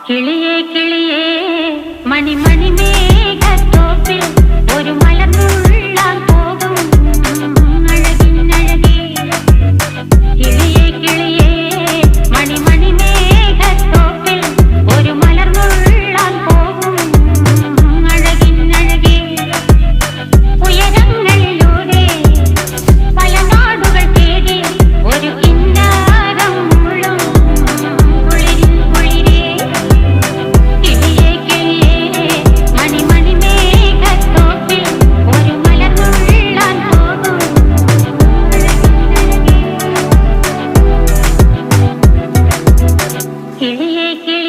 കിളിയേ കിളിയേ മണിമണി മേഘത്തോപ്പിൽ ഒരു മലർന്നുള്ളാൻ പോകും അഴകിനഴകേ. കിളിയേ കിളിയേ മണിമണി മേഘത്തോപ്പിൽ ഒരു മലർന്നുള്ളാൻ പോകും അഴകിനഴകേ. ഉയരങ്ങളിലൂടെ പല നാടുകൾ തേടി ഒരു കിന്നാരം മുഴും കുളിരിൻ കുളിരേ. കിളിയേ കിളിയേ മണിമണി മേഘത്തോപ്പിൽ ഒരു മലർന്നുള്ളാൻ പോകും അഴകിനഴകേ. കിളിയേ കിളിയേ